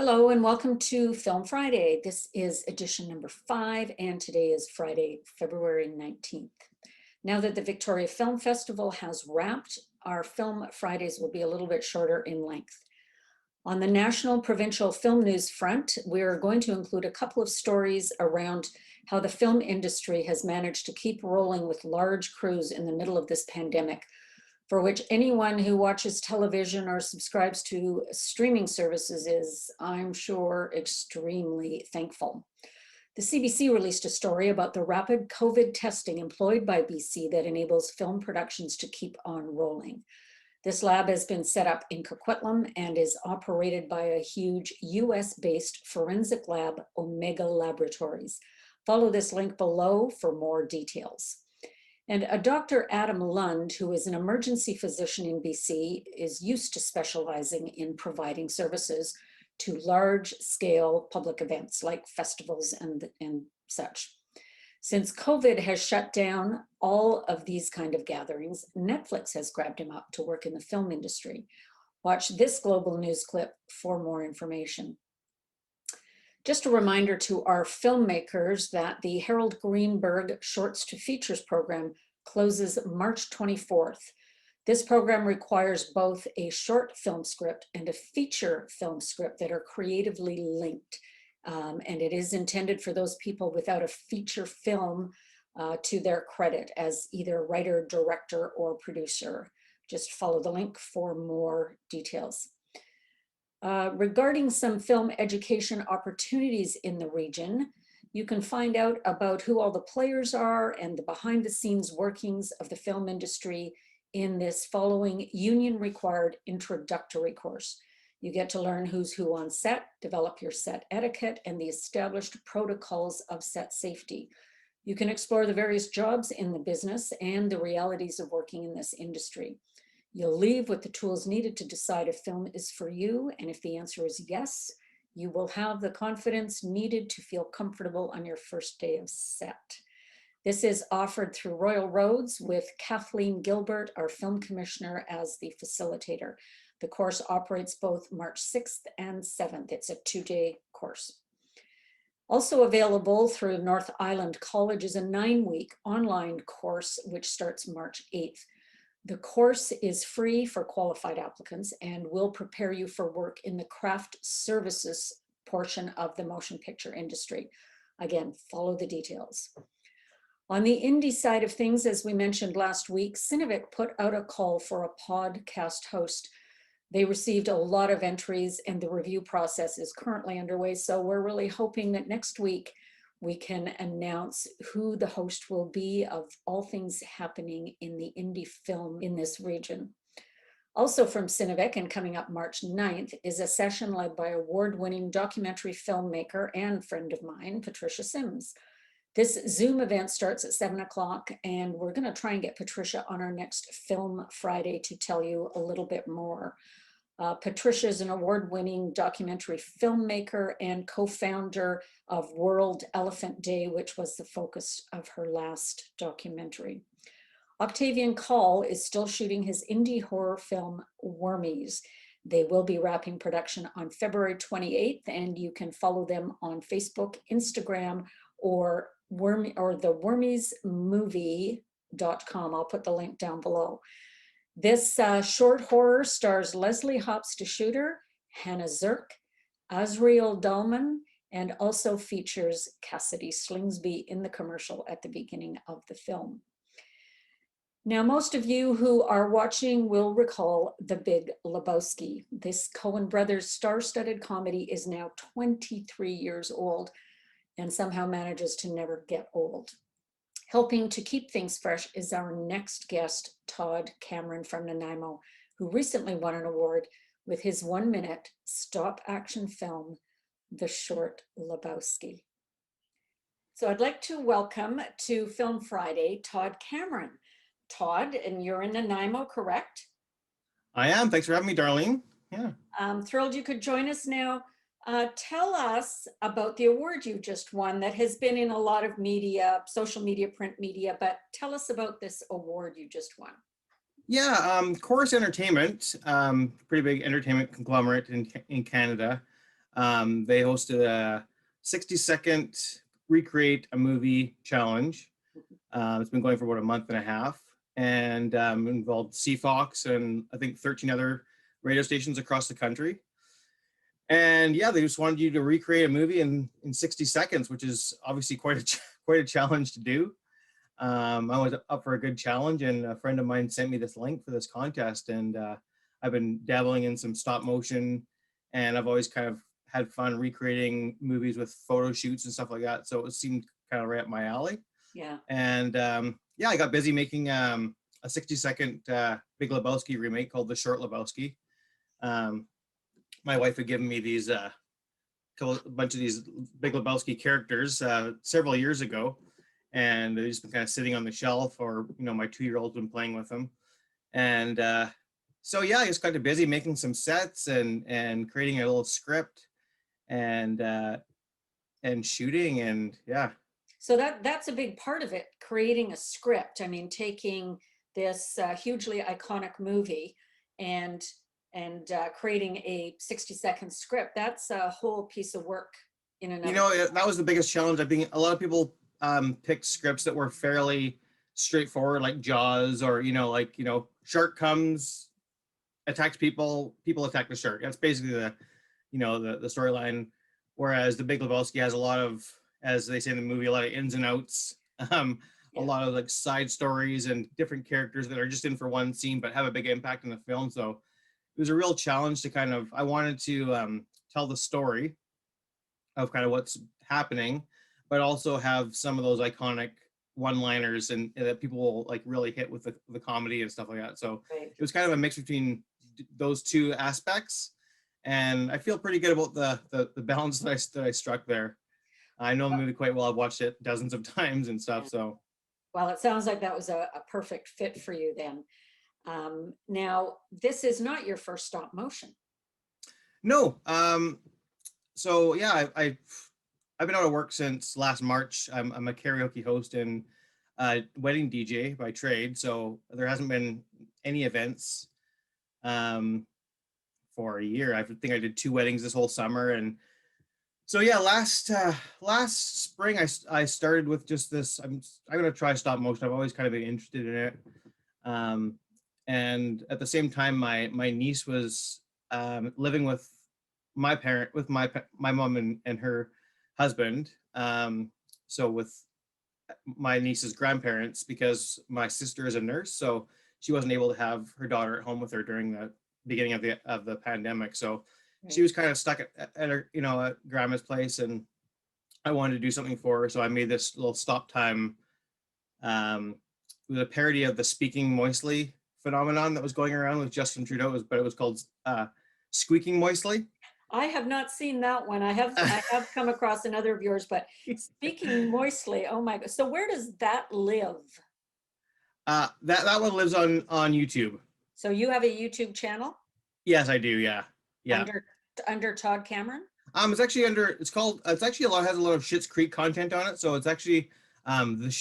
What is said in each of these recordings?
Hello and welcome to Film Friday. This is edition number 5 and today is Friday, February 19th. Now that the Victoria Film Festival has wrapped, our Film Fridays will be a little bit shorter in length. On the national provincial film news front, we're going to include a couple of stories around how the film industry has managed to keep rolling with large crews in the middle of this pandemic, for which anyone who watches television or subscribes to streaming services is, I'm sure, extremely thankful. The CBC released a story about the rapid COVID testing employed by BC that enables film productions to keep on rolling. This lab has been set up in Coquitlam and is operated by a huge US-based forensic lab, Omega Laboratories. Follow this link below for more details. And a Dr. Adam Lund, who is an emergency physician in BC, is used to specializing in providing services to large-scale public events like festivals and such. Since COVID has shut down all of these kind of gatherings, Netflix has grabbed him up to work in the film industry. Watch this global news clip for more information. Just a reminder to our filmmakers that the Harold Greenberg Shorts to Features program closes March 24th. This program requires both a short film script and a feature film script that are creatively linked. And it is intended for those people without a feature film to their credit as either writer, director, or producer. Just follow the link for more details. Regarding some film education opportunities in the region, you can find out about who all the players are and the behind the scenes workings of the film industry in this following union required introductory course. You get to learn who's who on set, develop your set etiquette and the established protocols of set safety. You can explore the various jobs in the business and the realities of working in this industry. You'll leave with the tools needed to decide if film is for you, and if the answer is yes, you will have the confidence needed to feel comfortable on your first day of set. This is offered through Royal Roads with Kathleen Gilbert, our film commissioner, as the facilitator. The course operates both March 6th and 7th. It's a 2-day course. Also available through North Island College is a 9-week online course which starts March 8th. The course is free for qualified applicants and will prepare you for work in the craft services portion of the motion picture industry. Again, follow the details. On the indie side of things, as we mentioned last week, Cinevic put out a call for a podcast host. They received a lot of entries and the review process is currently underway. So we're really hoping that next week we can announce who the host will be of all things happening in the indie film in this region. Also from Cinevic and coming up March 9th is a session led by award-winning documentary filmmaker and friend of mine, Patricia Sims. This Zoom event starts at 7 o'clock and we're going to try and get Patricia on our next Film Friday to tell you a little bit more. Patricia is an award-winning documentary filmmaker and co-founder of World Elephant Day, which was the focus of her last documentary. Octavian Call is still shooting his indie horror film Wormies. They will be wrapping production on February 28th, and you can follow them on Facebook, Instagram, or the wormiesmovie.com. I'll put the link down below. This short horror stars Leslie Hopster-Shooter, Hannah Zirk, Azriel Dahlman, and also features Cassidy Slingsby in the commercial at the beginning of the film. Now, most of you who are watching will recall The Big Lebowski. This Coen Brothers star-studded comedy is now 23 years old and somehow manages to never get old. Helping to keep things fresh is our next guest, Todd Cameron from Nanaimo, who recently won an award with his 1-minute stop-action film, The Short Lebowski. So I'd like to welcome to Film Friday, Todd Cameron. Todd, and you're in Nanaimo, correct? I am. Thanks for having me, Darlene. Yeah. I'm thrilled you could join us now. Tell us about the award you just won that has been in a lot of media, social media, print media, but tell us about this award you just won. Yeah, Chorus Entertainment, pretty big entertainment conglomerate in Canada, They hosted a 60-second recreate a movie challenge. It's been going for about a month and a half, and involved CFox and I think 13 other radio stations across the country. And yeah, they just wanted you to recreate a movie in 60 seconds, which is obviously quite a challenge to do. I was up for a good challenge, and a friend of mine sent me this link for this contest, and I've been dabbling in some stop motion, and I've always kind of had fun recreating movies with photo shoots and stuff like that. So it seemed kind of right up my alley. Yeah. And yeah, I got busy making a 60-second Big Lebowski remake called The Short Lebowski. Um, my wife had given me these a bunch of these Big Lebowski characters several years ago, and they've just been kind of sitting on the shelf, or my 2-year-old's been playing with them. And so yeah, I just got busy making some sets and creating a little script and shooting, and yeah. So that's a big part of it, creating a script. I mean, taking this hugely iconic movie and creating a 60-second script. That's a whole piece of work in and of itself. That was the biggest challenge. I think a lot of people picked scripts that were fairly straightforward, like Jaws, or shark comes, attacks people, people attack the shark. That's basically the storyline. Whereas the Big Lebowski has a lot of, as they say in the movie, a lot of ins and outs, a Yeah. lot of like side stories and different characters that are just in for one scene but have a big impact in the film. So it was a real challenge to I wanted to tell the story of kind of what's happening, but also have some of those iconic one-liners and that people will like really hit with the comedy and stuff like that. So Right. it was kind of a mix between those two aspects, and I feel pretty good about the balance that I struck there. I know the movie quite well. I've watched it dozens of times and stuff. Yeah. So Well, it sounds like that was a perfect fit for you then. Now, this is not your first stop motion. no, so yeah, I've been out of work since last March. I'm a karaoke host and wedding DJ by trade, so there hasn't been any events for a year. I think I did 2 weddings this whole summer, and so yeah, last spring I started with just this. I'm gonna try stop motion. I've always kind of been interested in it, and at the same time, my niece was living with my mom and her husband. So with my niece's grandparents, because my sister is a nurse, so she wasn't able to have her daughter at home with her during the beginning of the pandemic. So she Right. was kind of stuck at her, at grandma's place, and I wanted to do something for her, so I made this little stop time. It was a parody of the speaking moistly phenomenon that was going around with Justin Trudeau, but it was called Squeaking Moistly. I have not seen that one. I have come across another of yours, but speaking moistly, oh my God. So where does that live? That one lives on YouTube. So you have a YouTube channel Yes, I do. Yeah, yeah. under Todd Cameron? It's actually it's actually has a lot of Schitt's Creek content on it. So it's actually the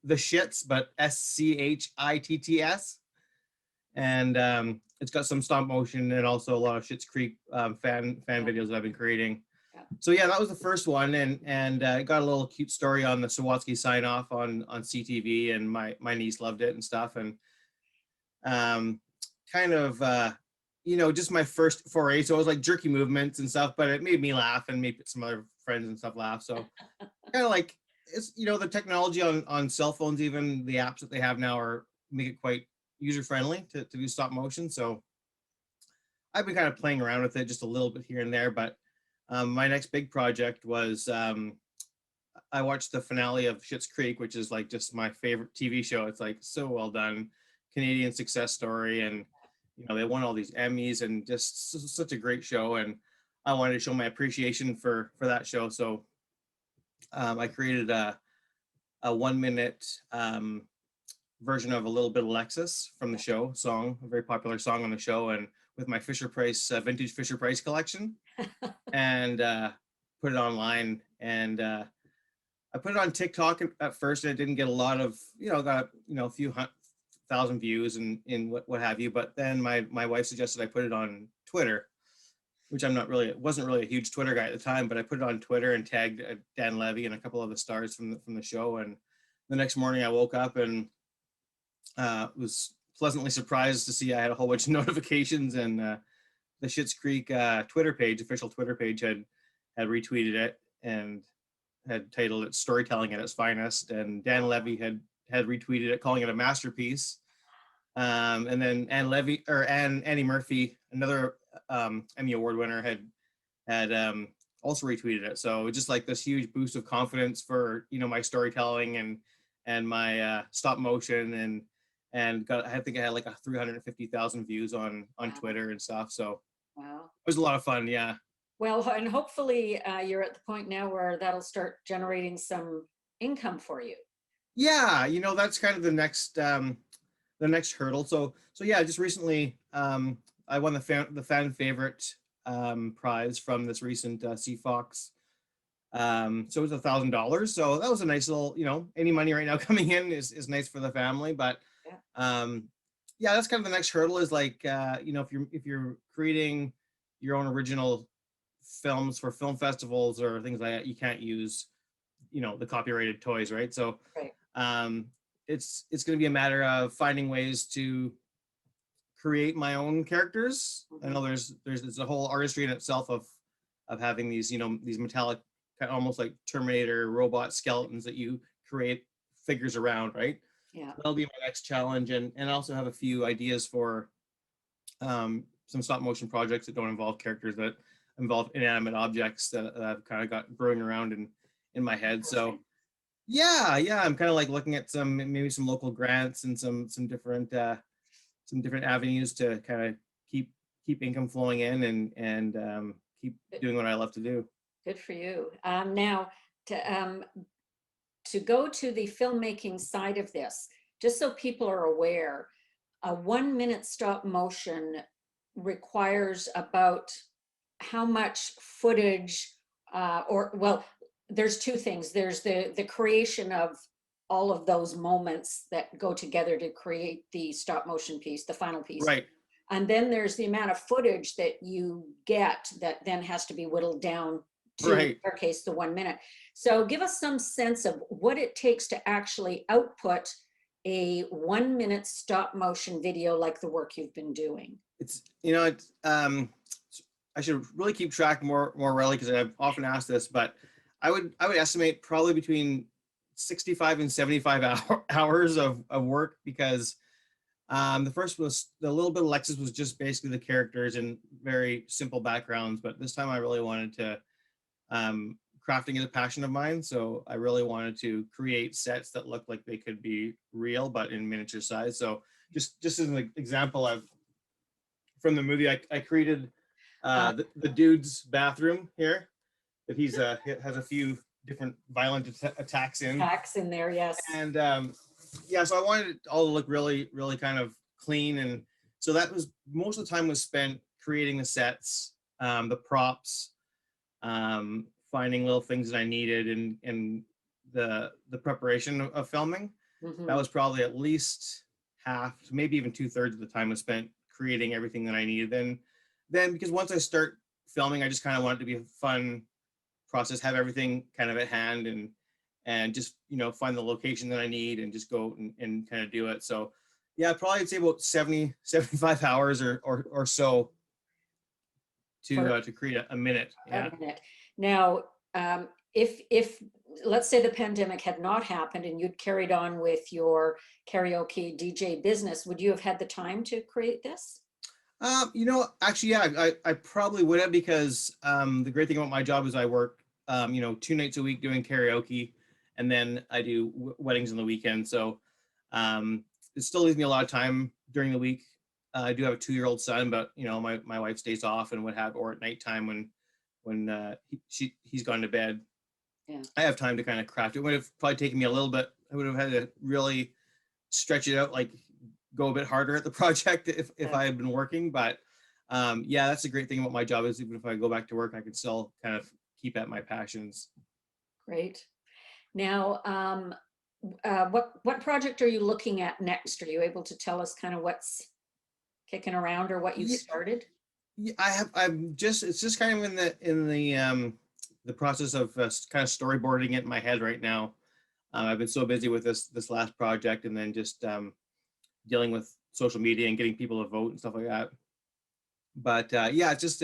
Shits, but SCHITTS, and it's got some stop motion and also a lot of Schitt's Creek fan videos that I've been creating. Yeah. So yeah, that was the first one, and it got a little cute story on the Sawatsky sign off on CTV, and my niece loved it and stuff, and kind of just my first foray. So it was like jerky movements and stuff, but it made me laugh and made some other friends and stuff laugh. So kind of like it's the technology on cell phones, even the apps that they have now are make it quite user friendly to do stop motion. So I've been kind of playing around with it just a little bit here and there, but my next big project was I watched the finale of Schitt's Creek, which is like just my favorite TV show. It's like so well done, Canadian success story, and they won all these Emmys, and just such a great show. And I wanted to show my appreciation for that show, so I created a 1-minute version of A Little Bit of Alexis from the show song, a very popular song on the show, and with my Fisher Price vintage Fisher Price collection, and put it online. And I put it on TikTok at first, and it didn't get a lot of got a few thousand views and what have you. But then my wife suggested I put it on Twitter, which wasn't really a huge Twitter guy at the time, but I put it on Twitter and tagged Dan Levy and a couple of the stars from the show. And the next morning I woke up and was pleasantly surprised to see I had a whole bunch of notifications, and the Schitt's Creek official Twitter page had retweeted it and had titled it "Storytelling at its Finest," and Dan Levy had retweeted it, calling it a masterpiece. And then Annie Murphy, another Emmy Award winner, had also retweeted it. So just like this huge boost of confidence for my storytelling and my stop motion, and I think I had like 350,000 views on Wow. Twitter and stuff. So Wow. it was a lot of fun. Yeah. Well, and hopefully you're at the point now where that'll start generating some income for you. Yeah, that's kind of the next hurdle. So yeah, just recently I won the fan favorite prize from this recent CFOX. So it was $1,000. So that was a nice little, any money right now coming in is nice for the family. But yeah, that's kind of the next hurdle is like, if you're creating your own original films for film festivals or things like that, you can't use, the copyrighted toys, right? So Right. it's going to be a matter of finding ways to create my own characters. I know there's a whole artistry in itself of having these, these metallic, kind of almost like Terminator robot skeletons that you create figures around, right? Yeah. That'll be my next challenge, and I also have a few ideas for some stop motion projects that don't involve characters, that involve inanimate objects that I've kind of got brewing around in my head. So yeah, I'm kind of like looking at maybe some local grants and some different avenues to kind of keep income flowing in and keep doing what I love to do. Good for you. Now, to go to the filmmaking side of this, just so people are aware, a 1 minute stop motion requires about how much footage, well, there's two things. There's the creation of all of those moments that go together to create the stop motion piece, the final piece. Right. And then there's the amount of footage that you get that then has to be whittled down to, in our case, the 1 minute. So give us some sense of what it takes to actually output a 1 minute stop motion video like the work you've been doing. It's, I should really keep track more rarely because I've often asked this, but I would estimate probably between 65 and 75 hours of work, because the first was the little bit of Lexus was just basically the characters and very simple backgrounds, but this time I really wanted to, crafting is a passion of mine, so I really wanted to create sets that look like they could be real but in miniature size. So just as an example, from the movie, I created the dude's bathroom here, that he has a few different violent attacks in there, yes. And yeah, so I wanted it all to look really kind of clean, and so that was most of the time was spent creating the sets, the props, finding little things that I needed, and the preparation of filming. That was probably at least half, maybe even 2/3 of the time was spent creating everything that I needed. Then because once I start filming, I just kind of want it to be a fun process, have everything kind of at hand, and just find the location that I need and just go and kind of do it. So yeah, probably I'd say about 75 hours or so to create a minute. Yeah. A minute. Now, if let's say the pandemic had not happened and you'd carried on with your karaoke DJ business, would you have had the time to create this? Actually, yeah, I probably would have, because the great thing about my job is I work 2 nights a week doing karaoke, and then I do weddings on the weekend. So it still leaves me a lot of time during the week. I do have a 2-year-old son, but my wife stays off and what have, or at nighttime when he's gone to bed. Yeah. I have time to kind of craft it. It would have probably taken me a little bit. I would have had to really stretch it out, like go a bit harder at the project if I had been working. But yeah, that's the great thing about my job, is even if I go back to work, I can still kind of keep at my passions. Great. Now, what project are you looking at next? Are you able to tell us kind of what's kicking around or what you've started? Yeah, it's just kind of the process of kind of storyboarding it in my head right now. I've been so busy with this last project, and then just dealing with social media and getting people to vote and stuff like that. But yeah, it's just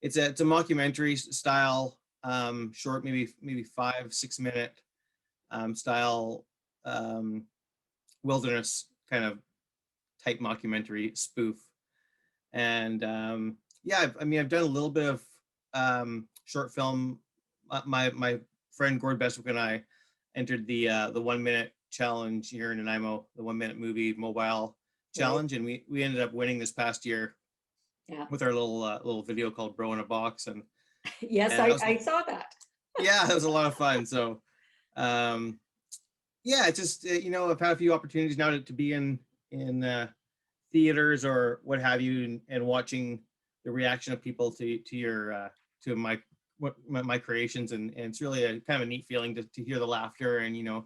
it's a mockumentary style, short, maybe 5-6 minute style, um, wilderness kind of type mockumentary spoof. And yeah, I've done a little bit of short film. My friend Gord Bestwick and I entered the 1 minute challenge here in Nanaimo, the 1 minute movie mobile Right. challenge, and we ended up winning this past year Yeah. with our little video called "Bro in a Box," Yes, and that was, I saw that. yeah, that was a lot of fun. So um, yeah, it's just I've had a few opportunities now to be in theaters or what have you, and watching the reaction of people to your to my creations, and it's really a kind of a neat feeling to hear the laughter, and Yeah.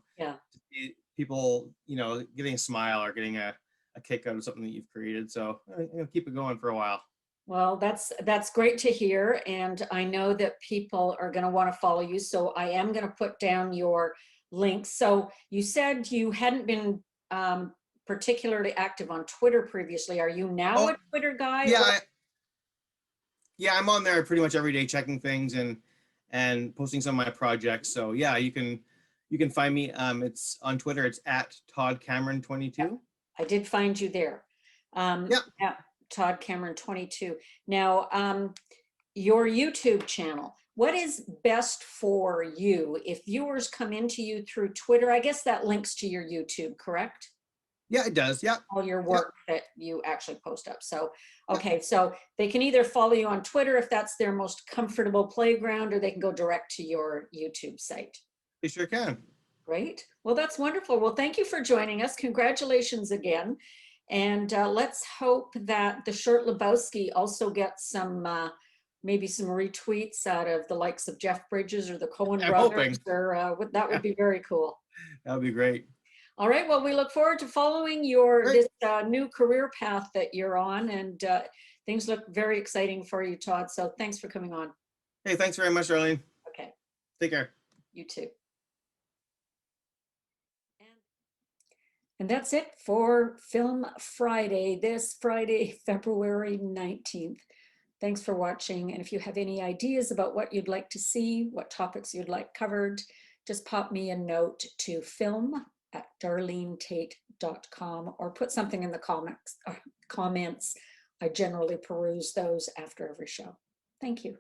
to see people getting a smile or getting a kick out of something that you've created. So keep it going for a while. Well, that's great to hear. And I know that people are going to want to follow you. So I am going to put down your links. So you said you hadn't been particularly active on Twitter previously. Are you now Oh a Twitter guy? yeah, Or yeah, I'm on there pretty much every day checking things and posting some of my projects. So yeah, you can find me. It's on Twitter. It's at Todd Cameron 22. I did find you there. Yeah. Yeah, Todd Cameron 22. Now, your YouTube channel, what is best for you if viewers come into you through Twitter? I guess that links to your YouTube, correct? Yeah, it does. Yeah. All your Yeah. work that you actually post up. So, Yeah. okay, so they can either follow you on Twitter if that's their most comfortable playground, or they can go direct to your YouTube site. You sure can. Great. Well, that's wonderful. Well, thank you for joining us. Congratulations again. And let's hope that the short Lebowski also gets some, maybe some retweets out of the likes of Jeff Bridges or the Coen I'm hoping. brothers, or that would be very cool. That would be great. All right. Well, we look forward to following your Great. this new career path that you're on, and things look very exciting for you, Todd. So thanks for coming on. Hey, thanks very much, Darlene. Okay. Take care. You too. And that's it for Film Friday, this Friday, February 19th. Thanks for watching. And if you have any ideas about what you'd like to see, what topics you'd like covered, just pop me a note to film@darlenetate.com, or put something in the comments. I generally peruse those after every show. Thank you.